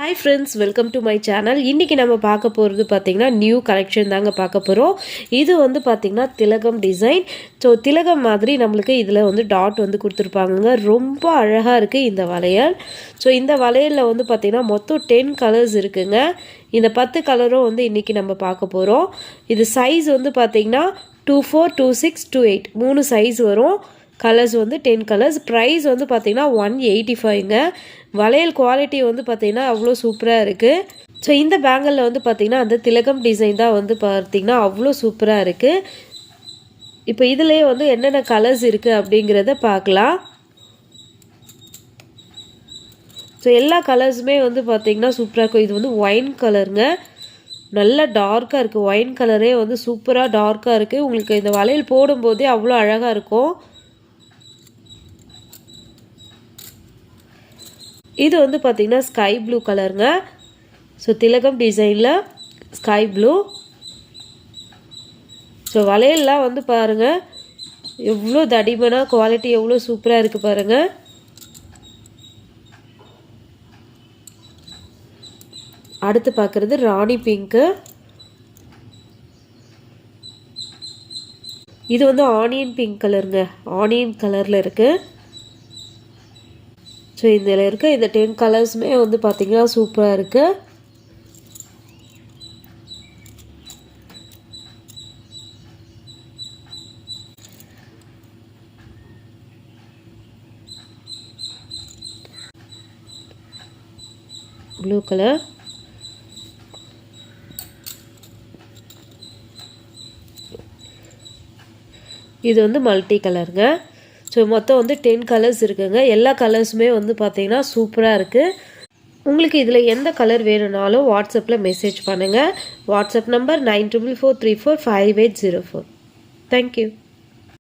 Hi friends, welcome to my channel. இன்னைக்கு நம்ம பார்க்க போறது பாத்தீங்கன்னா நியூ கலெக்ஷன் தாங்க பார்க்க போறோம். இது வந்து பாத்தீங்கன்னா திலகம் டிசைன். சோ திலகம் மாதிரி நமக்கு இதுல வந்து டாட் வந்து கொடுத்திருப்பாங்க. ரொம்ப அழகா இருக்கு இந்த வளையல். சோ இந்த வளையல்ல வந்து பாத்தீங்கன்னா மொத்தம் 10 கலர்ஸ் இருக்குங்க. இந்த 10 கலரும் வந்து இன்னைக்கு நம்ம பார்க்க போறோம். இது சைஸ் வந்து பாத்தீங்கன்னா 24, 26, 28 மூணு சைஸ் வரும். கலர்ஸ் வந்து 10 கலர்ஸ். ப்ரைஸ் வந்து பார்த்தீங்கன்னா 185ங்க. வளையல் குவாலிட்டி வந்து பார்த்தீங்கன்னா அவ்வளோ சூப்பராக இருக்குது. ஸோ இந்த பேங்கிளில் வந்து பார்த்தீங்கன்னா அந்த திலகம் டிசைன் தான் வந்து பார்த்தீங்கன்னா அவ்வளோ சூப்பராக இருக்குது. இப்போ இதிலே வந்து என்னென்ன கலர்ஸ் இருக்குது அப்படிங்கிறத பார்க்கலாம். ஸோ எல்லா கலர்ஸுமே வந்து பார்த்தீங்கன்னா சூப்பராக இருக்கும். இது வந்து ஒயின் கலருங்க. நல்லா டார்க்காக இருக்குது. ஒயின் கலரே வந்து சூப்பராக டார்க்காக இருக்குது. உங்களுக்கு இந்த வளையல் போடும்போதே அவ்வளோ அழகாக இருக்கும். இது வந்து பார்த்தீங்கன்னா ஸ்கை ப்ளூ கலருங்க. ஸோ திலகம் டிசைனில் ஸ்கை ப்ளூ. ஸோ வளையல்லாம் வந்து பாருங்கள் எவ்வளோ தடிமனாக குவாலிட்டி எவ்வளோ சூப்பராக இருக்குது பாருங்கள். அடுத்து பார்க்குறது ராணி பிங்க்கு. இது வந்து ஆனியன் பிங்க் கலருங்க. ஆனியன் கலரில் இருக்குது. ஸோ இதில் இருக்க இந்த 10 கலர்ஸுமே வந்து பார்த்திங்கன்னா சூப்பராக இருக்குது. ப்ளூ கலர், இது வந்து மல்டி கலருங்க. ஸோ மொத்தம் வந்து 10 கலர்ஸ் இருக்குங்க. எல்லா கலர்ஸுமே வந்து பார்த்தீங்கன்னா சூப்பராக இருக்குது. உங்களுக்கு இதில் எந்த கலர் வேணும்னாலும் வாட்ஸ்அப்பில் மெசேஜ் பண்ணுங்கள். WhatsApp number 9443458804. தேங்க்யூ.